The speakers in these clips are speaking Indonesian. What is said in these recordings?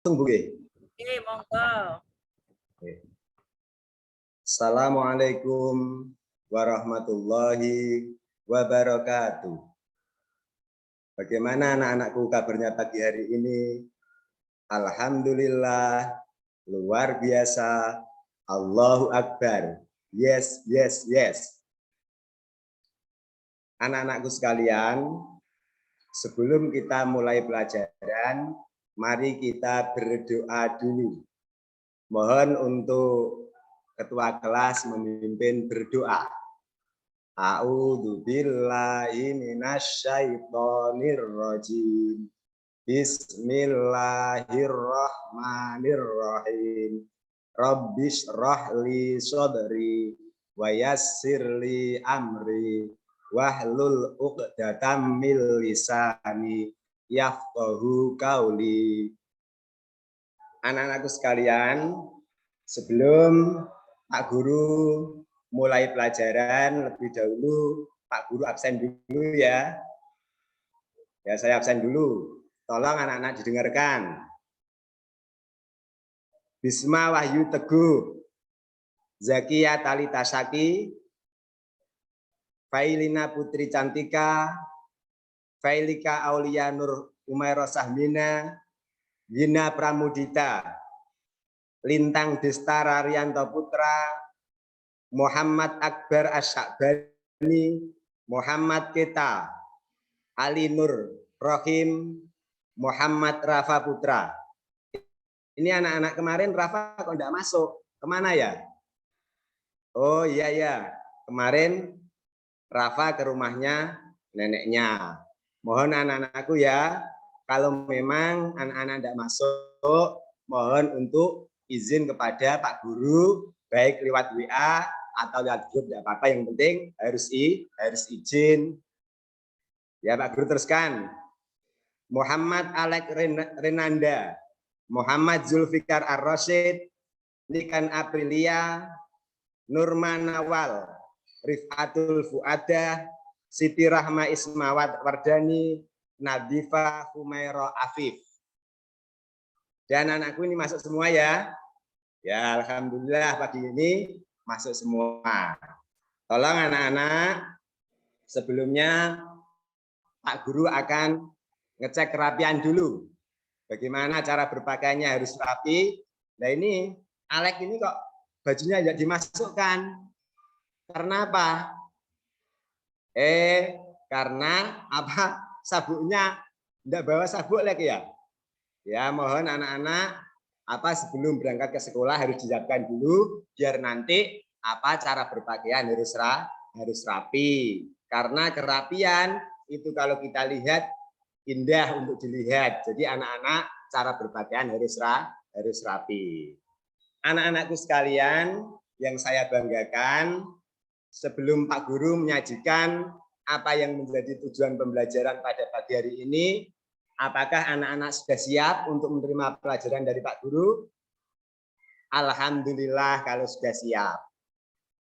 Tunggu ya. Monggo. Assalamualaikum warahmatullahi wabarakatuh. Bagaimana anak-anakku kabarnya pagi hari ini? Alhamdulillah, luar biasa. Allahu Akbar. Yes, yes, yes. Anak-anakku sekalian, sebelum kita mulai pelajaran, mari kita berdoa dulu. Mohon untuk ketua kelas memimpin berdoa. A'udzu billahi minasyaitonir rajim. Bismillahirrahmanirrahim. Rabbis rahli sodri wa yassirli amri wahlul 'uqdatam min lisani yafqahu qauli. Anak-anakku sekalian, sebelum Pak Guru mulai pelajaran, lebih dahulu Pak Guru absen dulu ya. Ya, saya absen dulu. Tolong anak-anak didengarkan. Bisma Wahyu Teguh, Zakia Talita Saki, Failina Putri Cantika, Failika Aulia Nur Umairah Sahmina, Gina Pramudita, Lintang Desta Rarianto Putra, Muhammad Akbar Asyakbani, Muhammad Keta, Ali Nur Rohim, Muhammad Rafa Putra. Ini anak-anak kemarin Rafa kok enggak masuk? Kemana ya? Oh iya ya, kemarin Rafa ke rumahnya neneknya. Mohon anak-anakku ya, kalau memang anak-anak tidak masuk, mohon untuk izin kepada Pak Guru, baik lewat WA atau lewat grup, tidak apa-apa. Yang penting harus izin. Ya Pak Guru teruskan. Muhammad Alek Renanda, Muhammad Zulfikar Ar-Rasyid, Likan Aprilia, Nurman Nawal, Rifatul Fuadah, Siti Rahma Ismawat Wardani, Nadifa Humairo Afif. Dan anakku ini masuk semua ya. Ya alhamdulillah pagi ini masuk semua. Tolong anak-anak, sebelumnya Pak Guru akan ngecek kerapian dulu. Bagaimana cara berpakaiannya harus rapi. Nah ini Alek ini kok bajunya tidak dimasukkan. Karena apa? Karena apa? Sabuknya tidak bawa sabuk lagi ya. Ya mohon anak-anak sebelum berangkat ke sekolah harus disiapkan dulu biar nanti cara berpakaian harus rapi. Karena kerapian itu kalau kita lihat indah untuk dilihat. Jadi anak-anak cara berpakaian harus rapi. Anak-anakku sekalian yang saya banggakan, sebelum Pak Guru menyajikan apa yang menjadi tujuan pembelajaran pada pagi hari ini, apakah anak-anak sudah siap untuk menerima pelajaran dari Pak Guru? Alhamdulillah kalau sudah siap.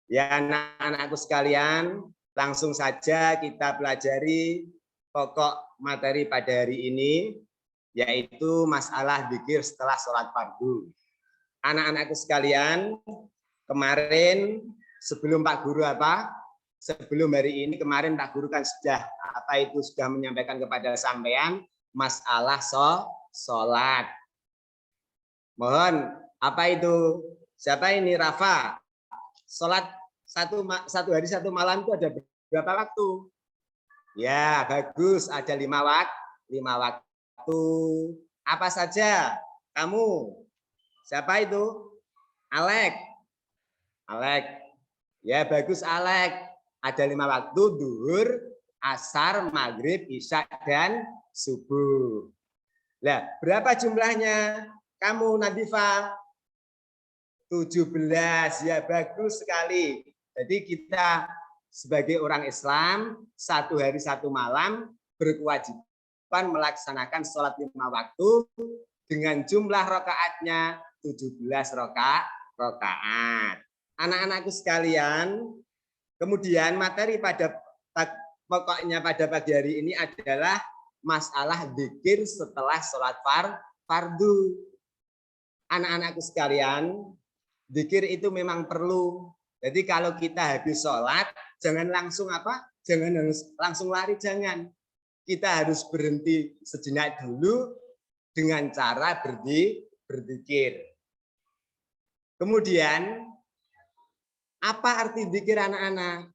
Ya anak-anakku sekalian, langsung saja kita pelajari pokok materi pada hari ini, yaitu masalah dzikir setelah sholat fardu. Anak-anakku sekalian, kemarin sebelum Pak Guru sebelum hari ini kemarin Pak Guru kan sudah sudah menyampaikan kepada sampean masalah sholat. Mohon itu? Siapa ini Rafa? Sholat satu hari satu malam itu ada berapa waktu? Ya bagus, ada 5 waktu. Apa saja? Kamu? Siapa itu? Alek. Ya bagus Alek. Ada 5 waktu, duhur, asar, maghrib, isya, dan subuh. Nah, berapa jumlahnya? Kamu Nadifa? 17. Ya bagus sekali. Jadi kita sebagai orang Islam, 1 hari 1 malam berkewajiban melaksanakan sholat 5 waktu dengan jumlah rakaatnya 17 rakaat. Anak-anakku sekalian, kemudian materi pokoknya pada pagi hari ini adalah masalah dzikir setelah sholat fardu. anak-anakku sekalian, zikir itu memang perlu. Jadi kalau kita habis sholat, jangan langsung apa? Jangan langsung lari, jangan. Kita harus berhenti sejenak dulu dengan cara berzikir. Kemudian, apa arti zikir anak-anak?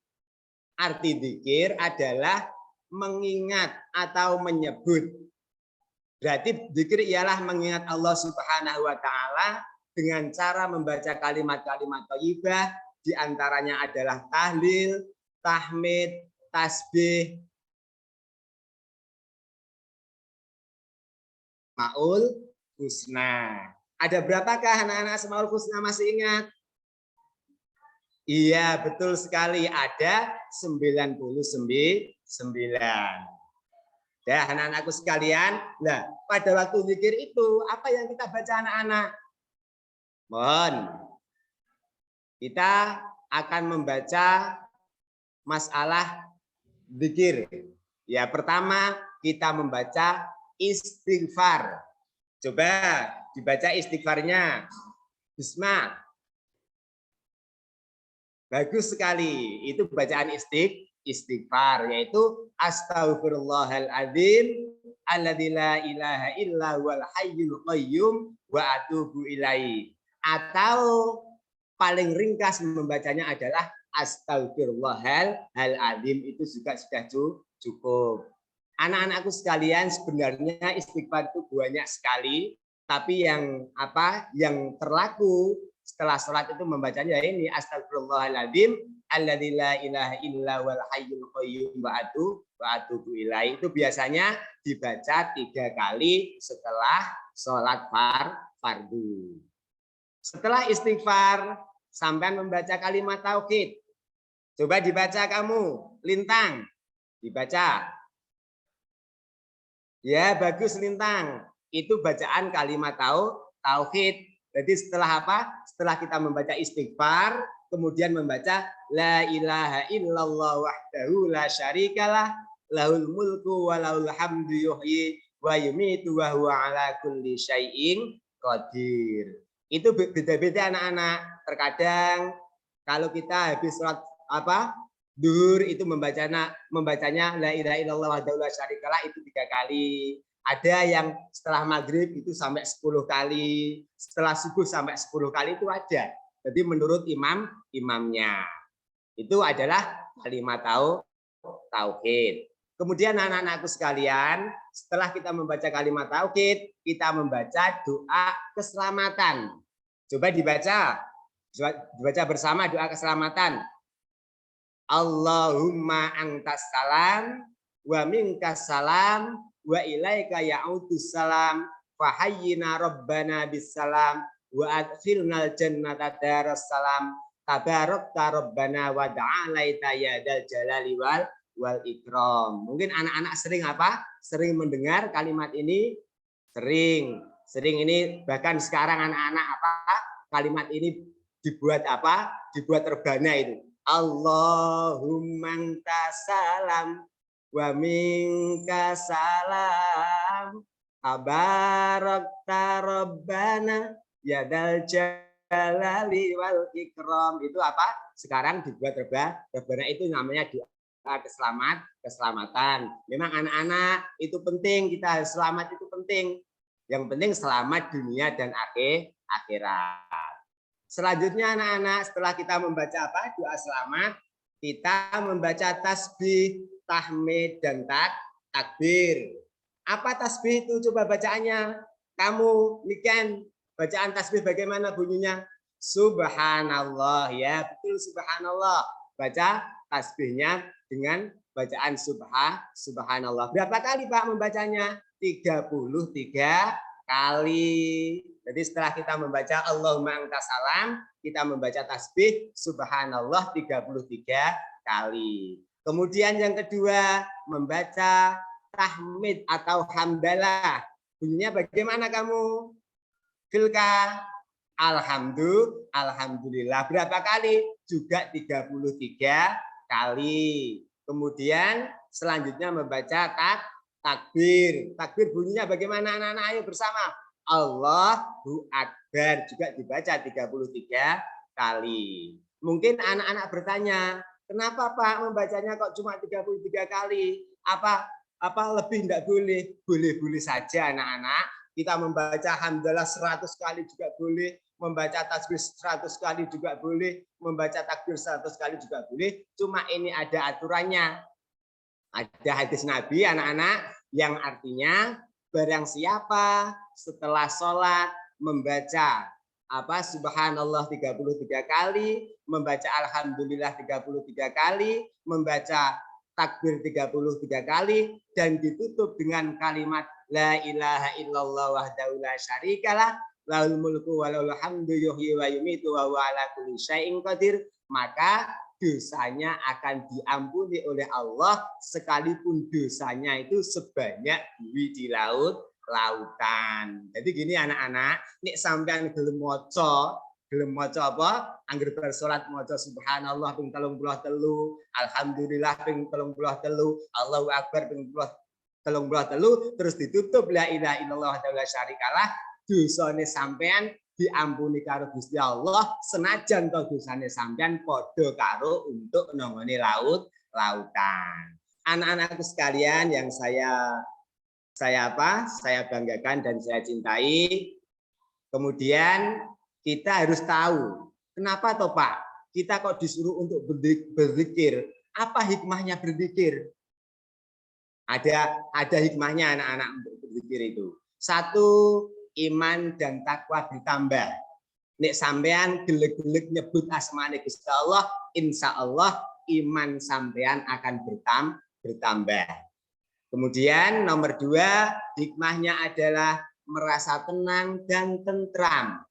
Arti zikir adalah mengingat atau menyebut. Berarti zikir ialah mengingat Allah Subhanahu wa taala dengan cara membaca kalimat-kalimat thayyibah, di antaranya adalah tahlil, tahmid, tasbih, Asmaul Husna. Ada berapakah anak-anak Asmaul Husna masih ingat? Iya, betul sekali. Ada 99. Ya, anak-anakku sekalian. Nah, pada waktu zikir itu, apa yang kita baca anak-anak? Mohon. Kita akan membaca masalah zikir. Ya, pertama kita membaca istighfar. Coba dibaca istighfarnya. Bismillah. Bagus sekali. Itu bacaan istighfar, yaitu astaghfirullahaladzim alladzi la ilaha illa huwal hayyul qayyum wa atubu ilaihi. Atau paling ringkas membacanya adalah astaghfirullahaladzim, itu juga sudah cukup. Anak-anakku sekalian, sebenarnya istighfar itu banyak sekali, tapi yang terlaku setelah sholat itu membacanya ini astagfirullahaladzim alladzi la ilaha illa wal hayyul qayyum wa atubu ilaihi. Itu biasanya dibaca 3 kali setelah sholat fardu. Setelah istighfar sampai membaca kalimat tauhid. Coba dibaca kamu, Lintang. Dibaca. Ya, bagus Lintang. Itu bacaan kalimat tauhid. Jadi setelah apa? Setelah kita membaca istighfar, kemudian membaca la ilaha illallah wahdahu la syarikalah lahul mulku wa lahul hamdu yuhyi wa yumitu wa huwa ala kulli syai'in qadir. Itu beda-beda anak-anak. Terkadang kalau kita habis sholat duhur itu membacanya la ilaha illallah wahdahu la syarikalah itu 3 kali. Ada yang setelah maghrib itu sampai 10 kali, setelah subuh sampai 10 kali itu ada. Jadi menurut imamnya. Itu adalah kalimat tauhid. Kemudian anak-anakku sekalian, setelah kita membaca kalimat tauhid, kita membaca doa keselamatan. Coba dibaca bersama doa keselamatan. Allahumma antas salam wa minkas salam wa ilaika ya'udus salam fahayyina rabbana bisalam wa adkhilnal jannata daras salam tabarakta rabbana wa ta'alaita ya dal jalali wal ikram. Mungkin anak-anak sering mendengar kalimat ini, sering ini, bahkan sekarang anak-anak kalimat ini dibuat rebana itu. Allahumma antas salam wa minka salam tabarakta rabbana ya dal jalali wal ikram. Itu sekarang dibuat rebana, itu namanya doa keselamatan. Memang anak-anak itu penting, kita selamat itu penting. Yang penting selamat dunia dan akhirat. Selanjutnya anak-anak, setelah kita membaca doa selamat, kita membaca tasbih, tahmid, dan takbir. Apa tasbih itu? Coba bacaannya. Kamu, Niken, bacaan tasbih bagaimana bunyinya? Subhanallah, ya betul, subhanallah. Baca tasbihnya dengan bacaan subhanallah. Berapa kali Pak membacanya? 33 kali. Jadi setelah kita membaca Allahumma antas salam, kita membaca tasbih subhanallah 33 kali. Kemudian yang kedua, membaca tahmid atau hamdalah. Bunyinya bagaimana kamu? Filka, alhamdulillah. Berapa kali? Juga 33 kali. Kemudian selanjutnya membaca takbir. Takbir bunyinya bagaimana anak-anak? Ayo bersama. Allahu Akbar juga dibaca 33 kali. Mungkin anak-anak bertanya, kenapa Pak membacanya kok cuma 33 kali? Apa lebih enggak boleh? Boleh-boleh saja anak-anak. Kita membaca hamdalah 100 kali juga boleh, membaca tasbih 100 kali juga boleh, membaca takbir 100 kali juga boleh. Cuma ini ada aturannya. Ada hadis Nabi anak-anak yang artinya barang siapa setelah sholat membaca subhanallah 33 kali, membaca alhamdulillah 33 kali, membaca takbir 33 kali dan ditutup dengan kalimat la ilaha illallah wahdahu la syarikalah lahul mulku wa lahul hamdu yuhyi wa yumiitu wa huwa ala kulli syai'in qadir, maka dosanya akan diampuni oleh Allah sekalipun dosanya itu sebanyak bui di lautan. Jadi gini anak-anak, nek sampean gelem maca apa? Angger bar salat maca subhanallah ping 33, alhamdulillah ping 33, Allahu akbar ping 33, terus ditutup la ilaha illallah wa la syarikalah, dosane sampean diampuni karo Gusti Allah senajan to dosane sampean padha karo untuk nangone lautan. Anak-anakku sekalian yang saya banggakan dan saya cintai. Kemudian kita harus tahu kenapa toh Pak kita kok disuruh untuk berzikir. Apa hikmahnya berzikir? Ada hikmahnya anak-anak untuk berzikir itu. Satu, iman dan takwa bertambah. Nek sampean gelek-gelek nyebut asmane Gusti Allah, insya Allah iman sampean akan bertambah. Kemudian nomor 2, hikmahnya adalah merasa tenang dan tentram.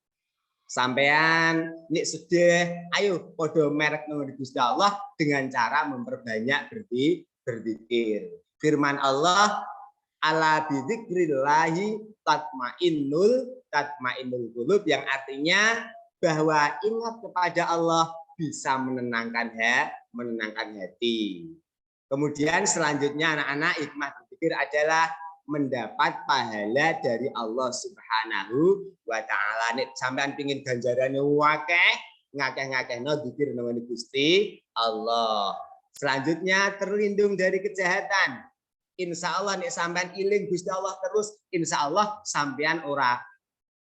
Sampean nek sedih, ayo podo merek nang Gusti Allah dengan cara memperbanyak berzikir. Firman Allah, ala bidzikrillahi tatmainnul qulub, yang artinya bahwa ingat kepada Allah bisa menenangkan hati. Kemudian selanjutnya anak-anak, hikmah berzikir adalah mendapat pahala dari Allah Subhanahu wa taala. Nek sampean pengin ganjarane akeh, ngakeh-ngakehno zikir nang Gusti Allah. Selanjutnya terlindung dari kejahatan. Insya Allah nek sampean iling Gusti Allah terus, insya Allah sampean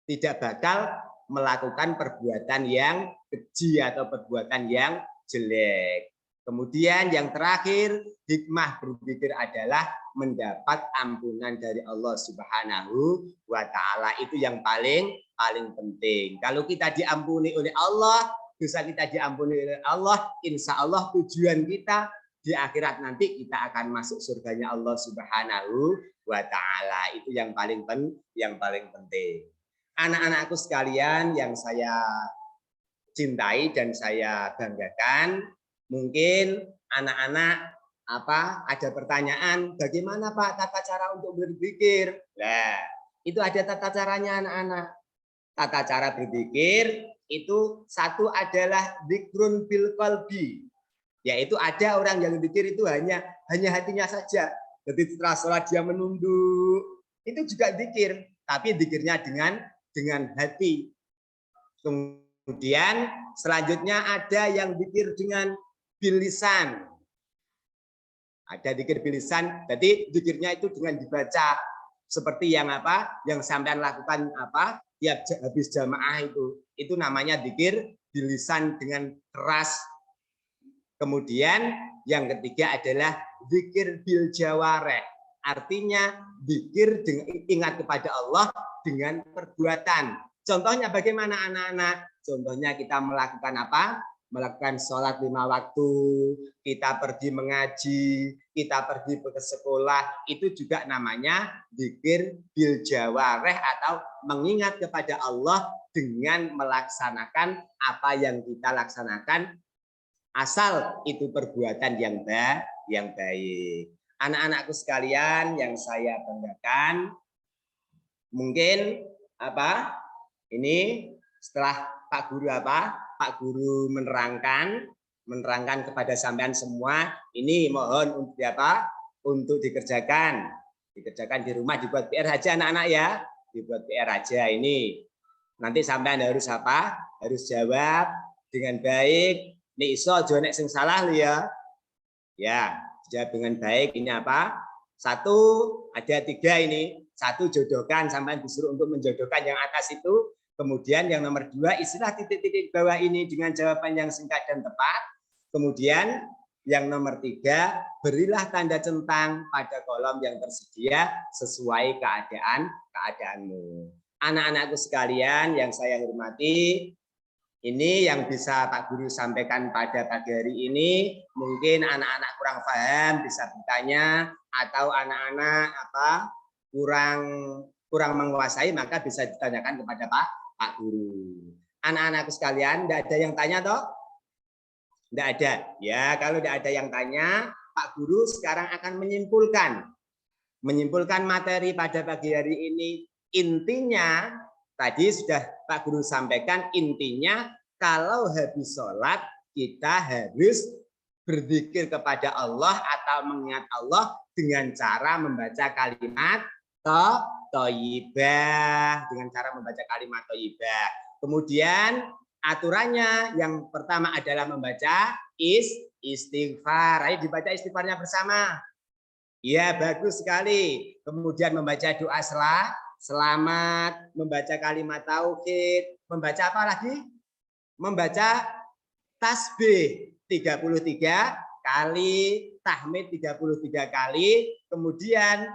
tidak bakal melakukan perbuatan yang keji atau perbuatan yang jelek. Kemudian yang terakhir, hikmah berzikir adalah mendapat ampunan dari Allah Subhanahu wa taala. Itu yang paling penting. Kalau kita diampuni oleh Allah, dosa kita diampuni oleh Allah, insya Allah tujuan kita di akhirat nanti kita akan masuk surganya Allah Subhanahu wa taala. Itu yang paling penting. Anak-anakku sekalian yang saya cintai dan saya banggakan, mungkin anak-anak ada pertanyaan, bagaimana Pak tata cara untuk berzikir? Nah, itu ada tata caranya anak-anak. Tata cara berzikir itu satu adalah zikrun bil qalbi. Yaitu ada orang yang zikir itu hanya hatinya saja. Jadi setelah sholat dia menunduk, itu juga zikir, tapi zikirnya dengan hati. Kemudian selanjutnya ada yang zikir dengan bilisan. Ada zikir bilisan, jadi zikirnya itu dengan dibaca seperti yang sampean lakukan tiap habis jamaah itu namanya zikir bilisan dengan keras. Kemudian yang ketiga adalah zikir bil jawareh, artinya zikir ingat kepada Allah dengan perbuatan. Contohnya bagaimana anak-anak? Contohnya kita melakukan melakukan sholat 5 waktu, kita pergi mengaji, kita pergi ke sekolah, itu juga namanya zikir bil jawareh atau mengingat kepada Allah dengan melaksanakan apa yang kita laksanakan, asal itu perbuatan yang baik. Anak-anakku sekalian yang saya banggakan, mungkin ini setelah Pak Guru menerangkan kepada sampean semua, ini mohon untuk dikerjakan di rumah, dibuat PR saja anak-anak ya. dibuat PR aja ini. Nanti sampean harus apa? Harus jawab dengan baik. Nek iso aja nek sing salah ya. Ya, jawab dengan baik. Ini apa? Satu, ada 3 ini. Satu, jodohkan, sampai disuruh untuk menjodohkan yang atas itu. Kemudian yang nomor 2, istilah titik-titik bawah ini dengan jawaban yang singkat dan tepat. Kemudian yang nomor 3, berilah tanda centang pada kolom yang tersedia sesuai keadaanmu. Anak-anakku sekalian yang saya hormati, ini yang bisa Pak Guru sampaikan pada pagi hari ini. Mungkin anak-anak kurang paham bisa bertanya, atau anak-anak kurang menguasai maka bisa ditanyakan kepada Pak Guru. Anak-anakku sekalian, tidak ada yang tanya toh? Tidak ada. Ya, kalau tidak ada yang tanya, Pak Guru sekarang akan menyimpulkan materi pada pagi hari ini. Intinya tadi sudah Pak Guru sampaikan, intinya kalau habis sholat kita harus berzikir kepada Allah atau mengingat Allah dengan cara membaca kalimat thayyibah, dengan cara membaca kalimat thayyibah. Kemudian aturannya yang pertama adalah membaca istighfar. Ayo dibaca istighfarnya bersama. Ya, bagus sekali. Kemudian membaca doa selamat, membaca kalimat tauhid, membaca apa lagi? Membaca tasbih 33 kali, tahmid 33 kali, kemudian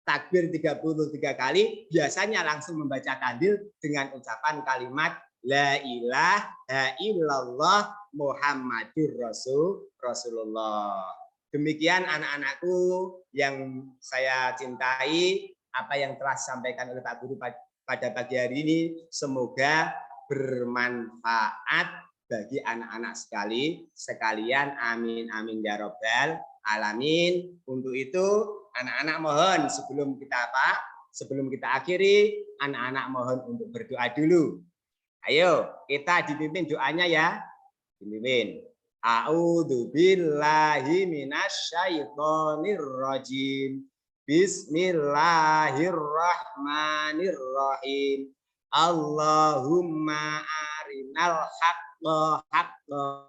takbir 33 kali, biasanya langsung membaca tahlil dengan ucapan kalimat la ilaha illallah Muhammadur Rasulullah. Demikian anak-anakku yang saya cintai, apa yang telah disampaikan oleh Pak Guru pada pagi hari ini semoga bermanfaat bagi anak-anak sekalian. Amin amin ya robbal alamin. Untuk itu anak-anak mohon sebelum kita akhiri, anak-anak mohon untuk berdoa dulu. Ayo kita dipimpin doanya ya. Dipimpin. A'udzu billahi minasyaitonir rajim. Bismillahirrahmanirrahim. Allahumma arinal haqqa haqqa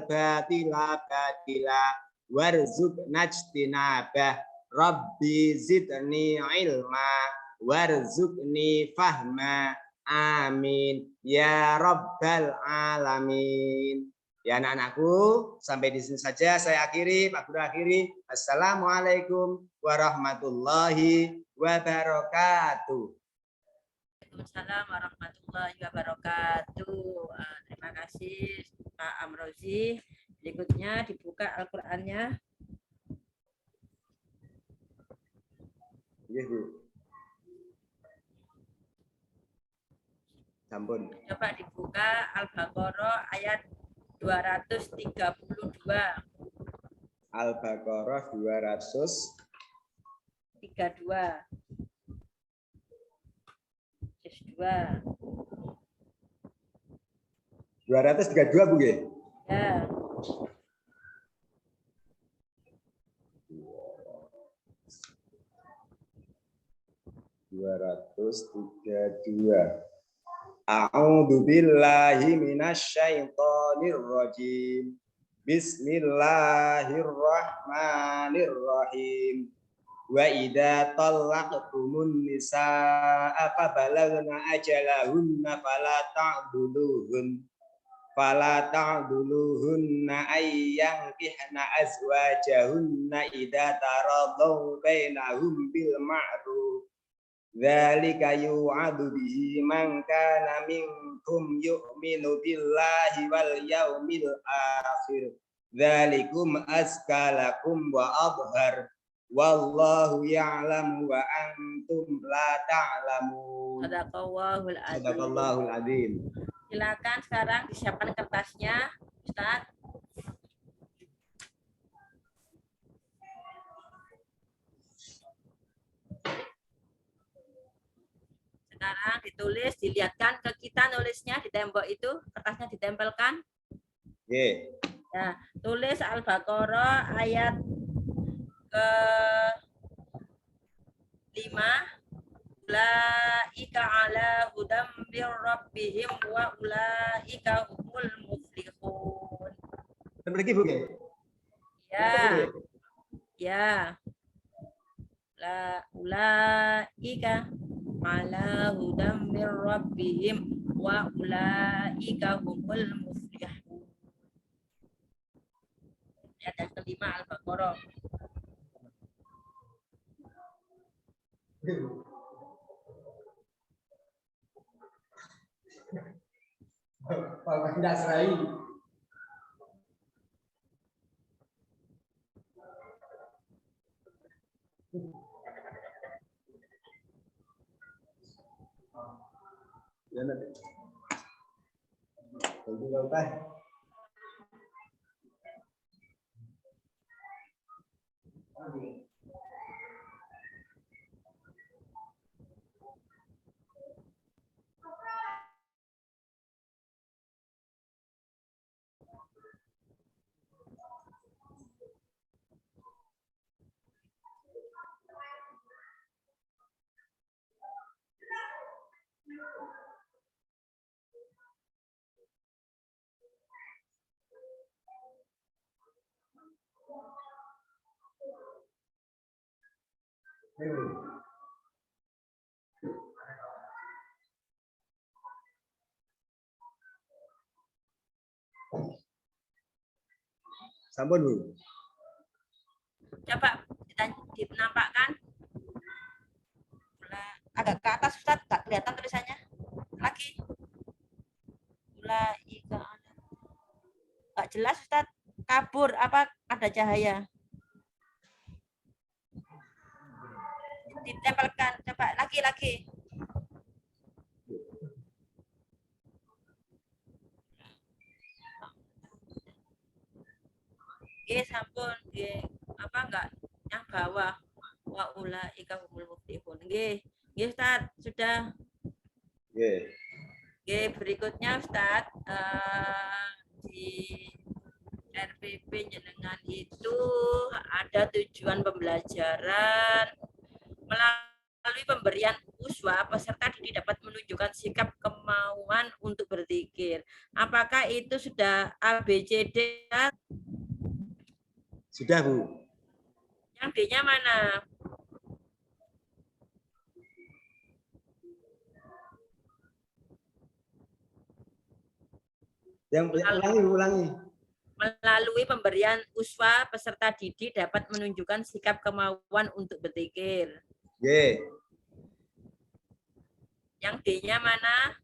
batila batila warzuqna ijtinabah. Rabbi zidni ilma warzuqni fahma. Amin ya rabbal alamin. Ya anak-anakku, sampai di sini saja saya akhiri, Pak Guru akhiri. Assalamualaikum warahmatullahi wabarakatuh. Waalaikumsalam warahmatullahi wabarakatuh. Terima kasih Pak Amrozi. Berikutnya dibuka Al-Qur'annya. Iya, Bu. Sampun. Coba dibuka Al-Baqarah ayat 232. Al-Baqarah 232. 232 Bu ya? Ya. A'udzu billahi minasyaitonir rajim. Bismillahirrahmanirrahim. Wa idza talaqtumun nisaa fa balagna ajalahunna fala ta'duluhunna ayyankihna azwajahunna idza taradaw bainahum bil ma'ruf. Dzalika yu'adu bihi man kana minkum yu'minu billahi wal yaumil akhir. Dzalikum azkalakum wa adhar. Wallahu ya'lamu wa antum la ta'lamun. Sadaqallahul azim. Silakan sekarang disiapkan kertasnya, Ustaz. Sekarang ditulis, dilihatkan ke kita nulisnya di tembok itu, kertasnya ditempelkan. Yeah. Nah, tulis Al-Baqarah ayat ke ulaika ala hudam bir rabbihim wa ulaika humul muflihun. Benar Bu nggih? Ya, ya. La ulaika ala hudam mir rabbihim wa ulaika humul muflihun. Ayat yang kelima Al-Baqarah. Pak tidak serai. Ya nanti. Tunggu Bapak. Sampun Bu. Coba dinampakkan. Agak ke atas Ustaz, tak kelihatan tulisannya. Lagi. Ulaika nggak jelas Ustaz. Kabur apa ada cahaya? Ditempelkan. Coba lagi. Sampun apa enggak yang bawah wa ulaika humul muflihun. Nggih Ustaz, sudah. Nggih, berikutnya Ustaz di RPP jenengan itu ada tujuan pembelajaran melalui pemberian uswa peserta didik dapat menunjukkan sikap kemauan untuk berzikir. Apakah itu sudah ABCD? Sudah Bu. Yang D-nya mana? Yang ulangi. Melalui pemberian uswa peserta didik dapat menunjukkan sikap kemauan untuk berzikir. Yang D-nya mana?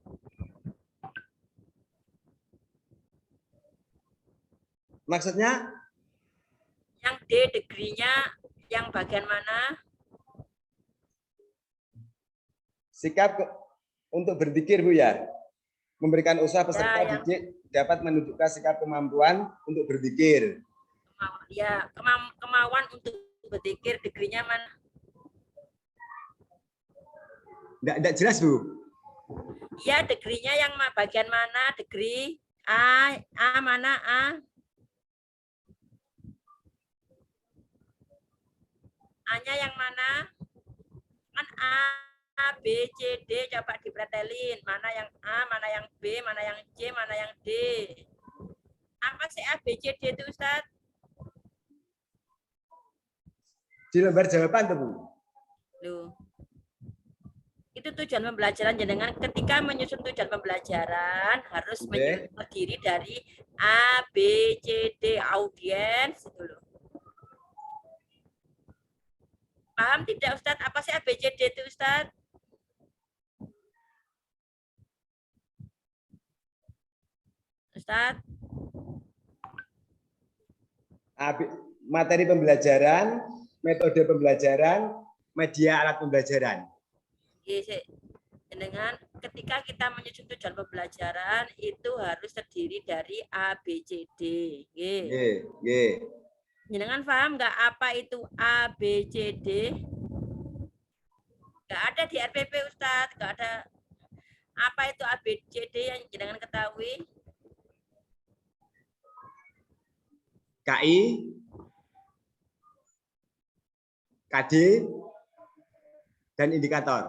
Maksudnya? Yang D degree-nya yang bagian mana? Sikap untuk berzikir Bu ya. Memberikan usaha peserta didik dapat menunjukkan sikap kemampuan untuk berzikir. Ya, kemauan untuk berzikir degree-nya mana? Enggak jelas Bu. Iya, degree-nya yang bagian mana? Degree A mana A? A-nya yang mana? Kan A, B, C, D, coba dipretelin. Mana yang A, mana yang B, mana yang C, mana yang D. Apa sih A, B, C, D itu, Ustaz? Di lembar jawaban tuh, Bu. Loh. Itu tujuan pembelajaran jenengan. Ketika menyusun tujuan pembelajaran harus terdiri dari A, B, C, D, audiens. Gitu loh. Paham tidak Ustadz? Apa sih ABCD itu Ustadz? Ustadz? Materi pembelajaran, metode pembelajaran, media alat pembelajaran. Dengan ketika kita menyusun tujuan pembelajaran itu harus terdiri dari ABCD. Jenengan paham nggak apa itu ABCD? Nggak ada di RPP Ustadz, nggak ada. Apa itu ABCD yang jenengan ketahui? KI, KD, dan indikator.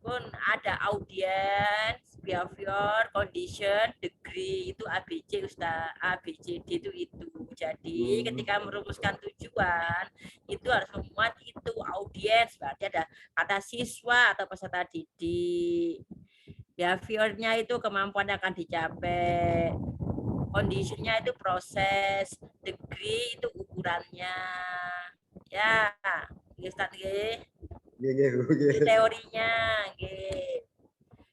Pun ada audience, behavior, condition, degree, itu ABC Ustaz. ABCD itu. Jadi ketika merumuskan tujuan itu harus memuat itu audience, berarti ada kata siswa atau peserta didik. Behaviornya itu kemampuan yang akan dicapai. Conditionnya itu proses, degree itu ukurannya. Ya, Ustaz nggih. Itu teorinya, nggih.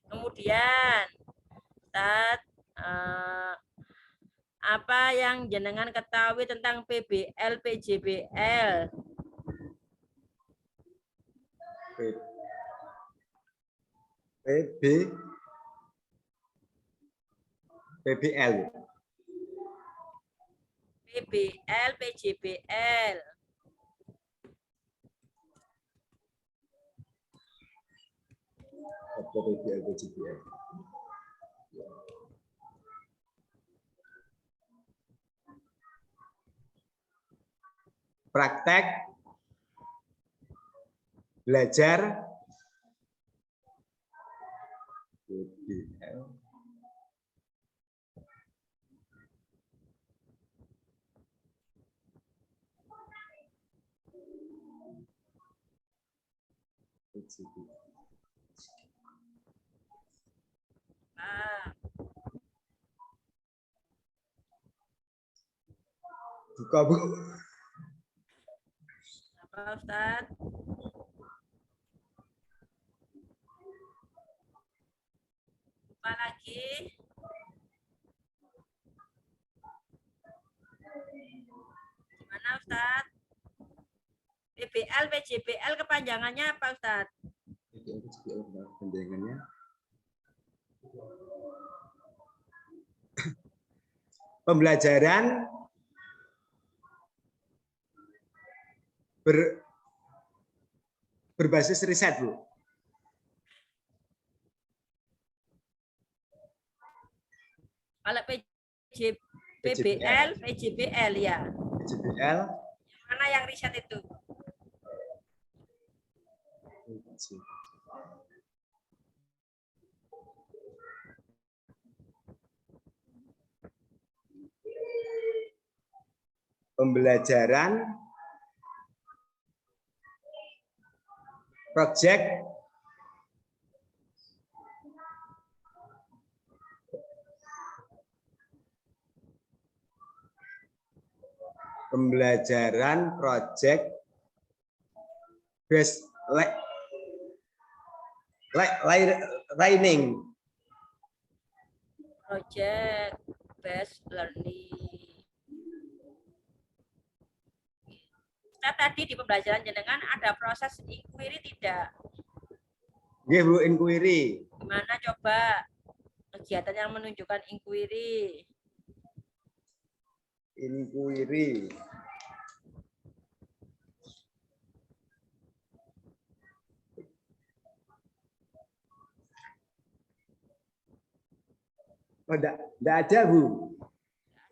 Kemudian, Ustaz, apa yang jenengan ketahui tentang PBL, PJBL? PBL. PBL, PJBL. PBL, PJBL. Praktek, belajar, PBL. Buka, Bu. Apa, Ustaz? Apa lagi? Gimana, Ustaz? PBL, PJBL kepanjangannya apa, Ustaz? PBL, PJBL kepanjangannya. Pembelajaran berbasis riset, Bu. Kalau PBL, PJBL ya. PJBL. Mana yang riset itu? Pembelajaran, project, pembelajaran project based learning. Project based learning. Nah, tadi di pembelajaran jenengan ada proses inquiry tidak? Nggih, Bu, inquiry. Gimana coba kegiatan yang menunjukkan inquiry? Inquiry. Oh, enggak ada, Bu.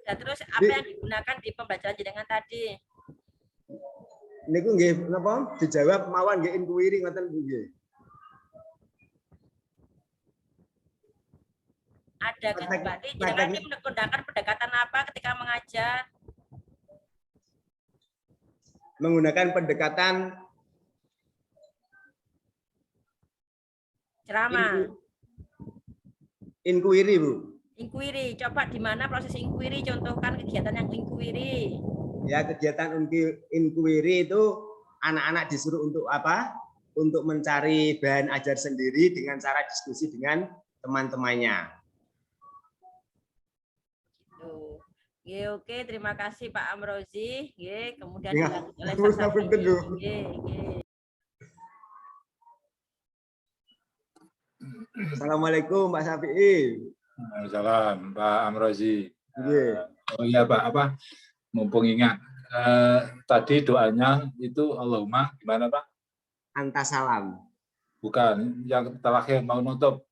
Dan terus apa yang digunakan di pembelajaran jenengan tadi? Niku nggih napa? Dijawab mawon nggih inquiry ngoten Bu nggih. Ada berarti jenengan ini menggunakan pendekatan apa ketika mengajar? Menggunakan pendekatan ceramah. Inquiry, Bu. Inquiry, coba di mana proses inquiry? Contohkan kegiatan yang inquiry. Ya, kegiatan inquiry itu anak-anak disuruh untuk apa? Untuk mencari bahan ajar sendiri dengan cara diskusi dengan teman-temannya. Gitu. Oke, terima kasih Pak Amrozi. Kemudian Ya, dilanjut oleh Assalamualaikum Pak Syafi'i. Salam Pak Amrozi. Oh iya Pak, apa? Mumpung ingat tadi doanya itu Allahumma gimana Pak? Antasalam. Bukan, yang terakhir mau nutup.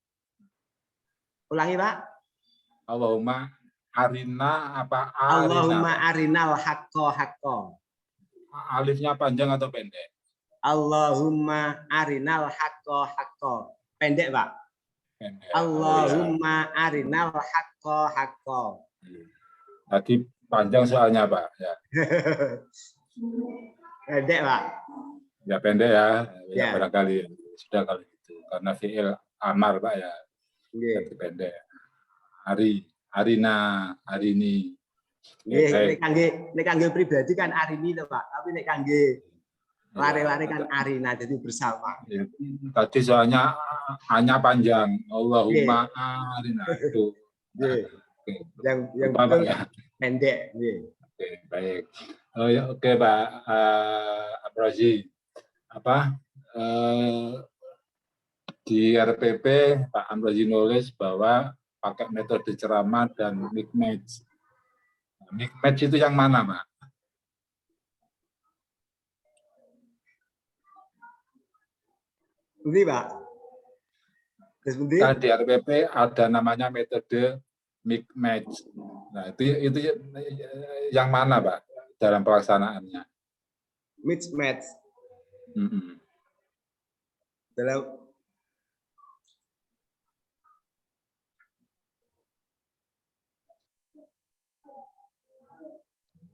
Ulangi Pak. Allahumma arina apa? Allahumma arinal haqqo haqqo. alifnya panjang atau pendek? Allahumma arinal haqqo haqqo. Pendek, Pak. Pendek. Allahumma arinal haqqo haqqo. Tadi panjang soalnya, Pak. Ya, Pendek, Pak. ya pendek ya. Ya, Ya. barangkali sudah kalau itu. Karena fi'il amar, Pak ya. Nggih. Jadi pendek. Arina, Arini. Nggih, baik. nek kangge pribadi kan Arini to, Pak. Tapi nek kangge lari-lari kan Arina, jadi bersama. Ya, tadi soalnya hanya panjang. Allahumma arina itu. Nggih. Oke. Yang Lupa, Pak, betul ya. pendek. Nggih. Oke, baik. Oh, ya, oke, Pak Amrozi. Di RPP Pak Amrozi nulis bahwa pakai metode ceramah dan mix match. Mix match itu yang mana, Pak? Endi, Pak? Terus endi? Kan di RPP ada namanya metode mix match. Nah, itu yang mana, Pak, dalam pelaksanaannya? Mix match. Dalam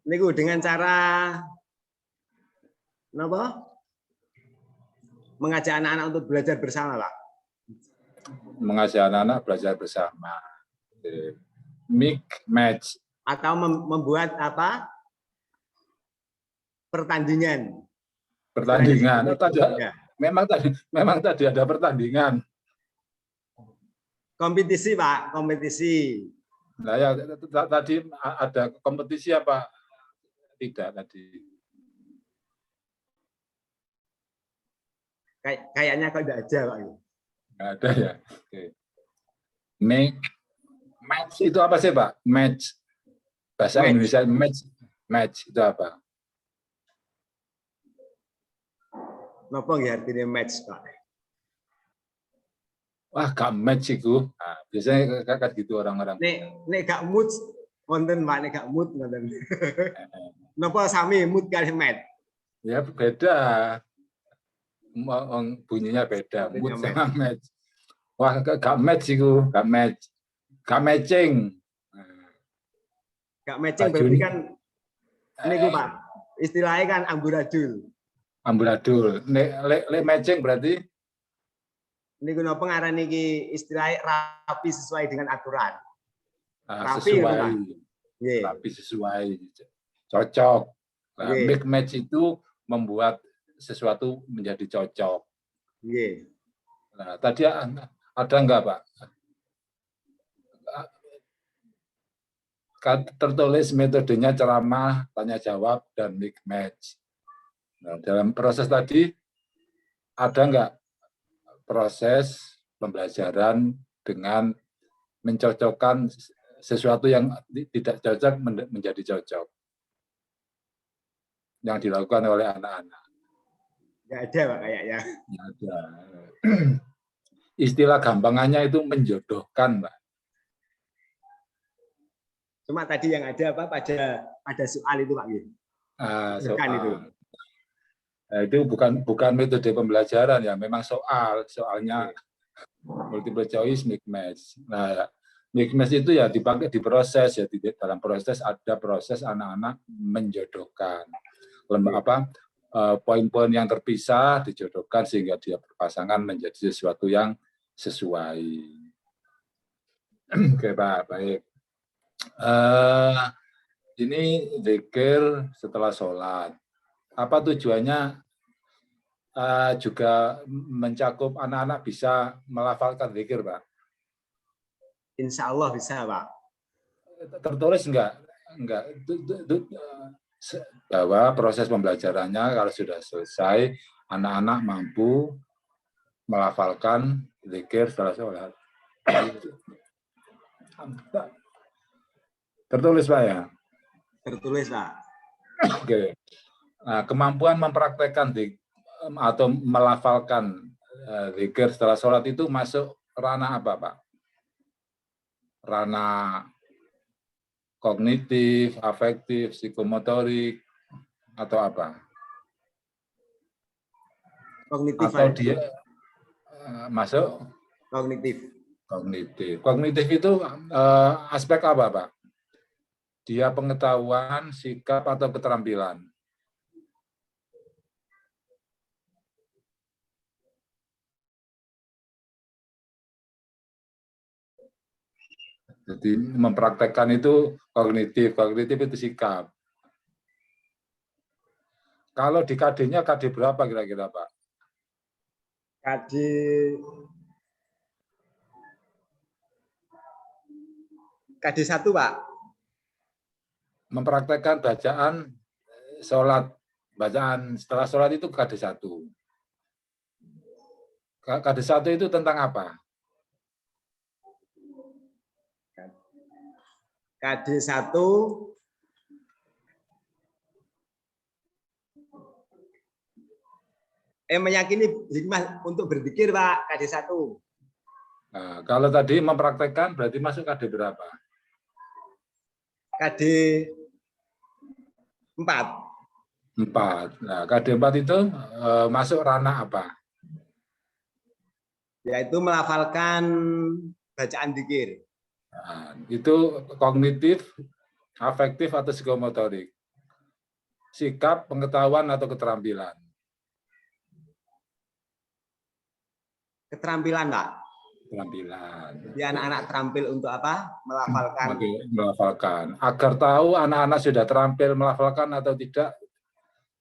niku dengan cara napa? Mengajak anak-anak untuk belajar bersama, Pak. Mengajak anak-anak belajar bersama. Mix match. Atau membuat apa? Pertandingan. Pertandingan. Ya. Memang tadi ada pertandingan. Kompetisi, Pak, kompetisi. Nah, ya tadi ada kompetisi apa tidak tadi? Kayaknya kok tidak ada, Pak. Nggak ada ya. Oke. Match itu apa sih, Pak? Match. Bahasa Indonesia match itu apa? Napa nggih artinya match, Pak? Wah, gak match itu. Nah, biasanya kan gitu orang-orang. Nek gak mood wonten, Pak, nek gak mood wonten. Napa sami mood kali match? Ya beda. Bunyinya beda. Mood sama match. Wah, gak match itu, gak match. Gak matching. Gak matching berarti kan niku, Pak. Istilahnya kan amburadul. Amburadul. Nek matching berarti niku napa ngaran iki istilahnya rapi sesuai dengan aturan. Rapi sesuai. Cocok. Nah, mix match itu membuat sesuatu menjadi cocok. Nah, tadi ada enggak, Pak? Tertulis metodenya ceramah, tanya jawab, dan mix match. Nah, dalam proses tadi ada enggak proses pembelajaran dengan mencocokkan sesuatu yang tidak cocok menjadi cocok yang dilakukan oleh anak-anak? Nggak ada, Pak, kayaknya. Nggak ada. Istilah gampangannya itu menjodohkan, Pak. Cuma tadi yang ada apa pada soal itu, Pak. Soal itu. Nah, itu bukan metode pembelajaran ya, memang soalnya multiple choice mix match. Nah, mix match itu ya dipakai di proses ya, dalam proses ada proses anak-anak menjodohkan poin-poin yang terpisah dijodohkan sehingga dia berpasangan menjadi sesuatu yang sesuai. Oke, Pak, baik. Ini zikir setelah sholat. Apa tujuannya? Juga mencakup anak-anak bisa melafalkan zikir, Pak? Insya Allah bisa, Pak. Tertulis enggak bahwa proses pembelajarannya kalau sudah selesai anak-anak mampu melafalkan zikir setelah sholat. Tertulis, Pak, ya? Tertulis, Pak. Oke. Nah, kemampuan mempraktekkan atau melafalkan zikir setelah sholat itu masuk ranah apa, Pak? Ranah kognitif, afektif, psikomotorik, atau apa? Kognitif. atau Pak. dia masuk Kognitif. kognitif. Kognitif itu aspek apa, Pak? Dia pengetahuan, sikap, atau keterampilan? Jadi mempraktekkan itu kognitif, kognitif itu sikap. Kalau di KD-nya KD berapa kira-kira, Pak? KD 1, Pak. Mempraktekkan bacaan sholat, bacaan setelah sholat itu KD 1. KD 1 itu tentang apa? KD 1 meyakini hikmah untuk berzikir, Pak. KD 1. Nah, kalau tadi mempraktekkan berarti masuk KD berapa? KD 4. 4. Nah, KD 4 itu masuk ranah apa? Yaitu melafalkan bacaan zikir. Nah, itu kognitif, afektif, atau psikomotorik? Sikap, pengetahuan, atau keterampilan? Keterampilan, Pak. Keterampilan. Jadi anak-anak terampil untuk apa? Melafalkan. Melafalkan. Agar tahu anak-anak sudah terampil melafalkan atau tidak,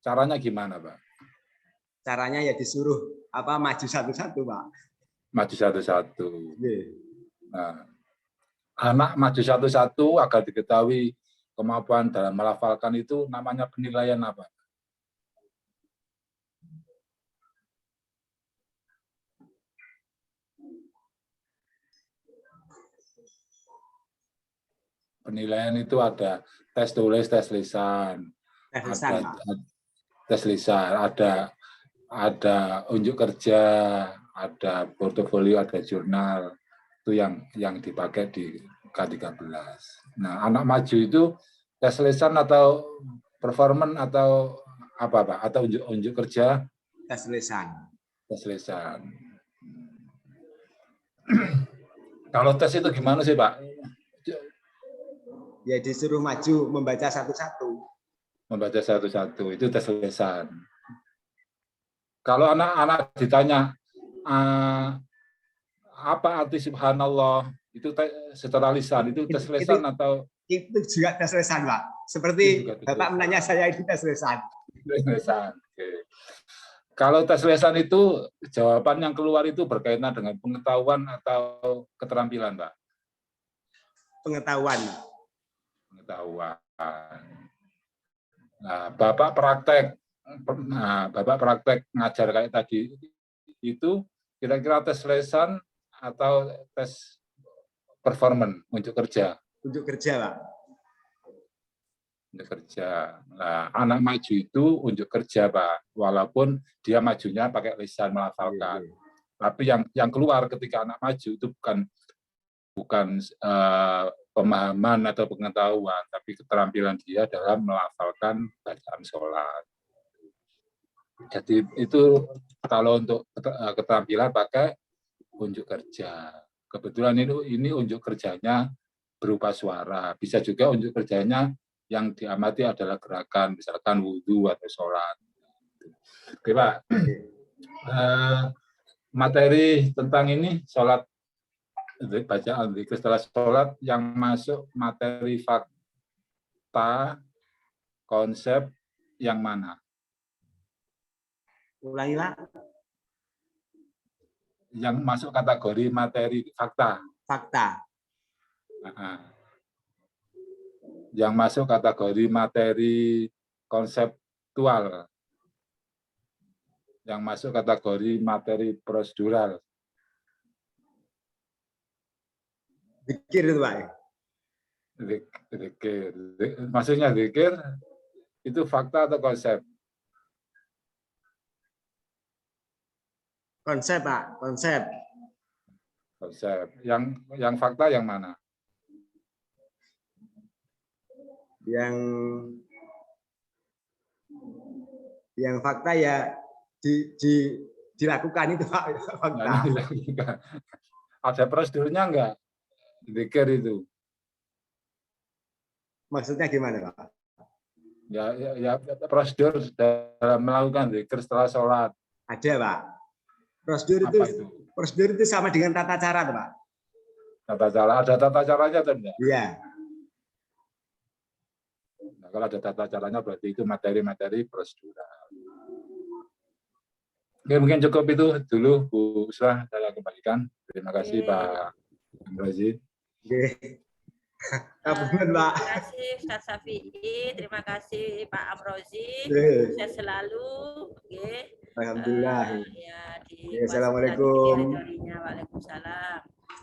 caranya gimana, Pak? Caranya ya disuruh apa maju satu-satu, Pak. Maju satu-satu. Yeah. Nah, anak maju satu-satu agar diketahui kemampuan dalam melafalkan itu namanya penilaian apa? Penilaian itu ada tes tulis, tes lisan, tes lisan, ada unjuk kerja, ada portofolio, ada jurnal. Itu yang dipakai di K13. Nah, anak maju itu tes lisan atau performan atau apa, Pak? Atau unjuk kerja? Tes lisan. Tes lisan. Kalau tes itu gimana sih, Pak? Ya disuruh maju membaca satu-satu. Membaca satu-satu, itu tes lisan. Kalau anak-anak ditanya, apa arti subhanallah, itu secara lisan, itu tes lisan atau? Itu juga tes lisan, Pak. Seperti Bapak menanya saya ini tes lisan. Tes lisan. Oke. Kalau tes lisan itu, jawaban yang keluar itu berkaitan dengan pengetahuan atau keterampilan, Pak? Pengetahuan. Pengetahuan. Nah, Bapak praktek ngajar kayak tadi itu kira-kira tes lisan atau tes performan, unjuk kerja? Unjuk kerja, Pak. Unjuk kerja. Nah, anak maju itu unjuk kerja, Pak. Walaupun dia majunya pakai lisan melafalkan. Tapi yang keluar ketika anak maju itu bukan pemahaman atau pengetahuan, tapi keterampilan dia dalam melafalkan bacaan sholat. Jadi itu kalau untuk keterampilan pakai unjuk kerja. Kebetulan ini unjuk kerjanya berupa suara. Bisa juga unjuk kerjanya yang diamati adalah gerakan, misalkan wudhu atau sholat. Oke, Pak. Materi tentang ini, sholat, bacaan zikir setelah sholat, yang masuk materi fakta, konsep, yang mana? Ulangi, Pak. Yang masuk kategori materi fakta. Fakta. Yang masuk kategori materi konseptual. Yang masuk kategori materi prosedural. Zikir itu, Pak. Zikir. Maksudnya zikir itu fakta atau konsep? Konsep, Pak. Konsep. Konsep. Yang fakta yang mana? Yang fakta ya dilakukan itu Pak. Nah, dilakukan. Ada prosedurnya enggak? Zikir itu. Maksudnya gimana Pak? Ya, prosedur dalam melakukan zikir setelah sholat. Ada Pak. Prosedur Apa itu? prosedur itu sama dengan tata cara Pak. Tata cara, ada tata caranya atau enggak? Iya. Nah, kalau ada tata caranya berarti itu materi-materi prosedural. Oke, mungkin cukup itu dulu Bu Usra, saya kembalikan. Terima kasih Pak Amrozi. Oke. Kabungan Pak. Terima kasih Ustaz Syafi'i, terima kasih Pak Amrozi, Oke. sukses selalu. Oke. Alhamdulillah. Ya, di Assalamualaikum. Waalaikumsalam.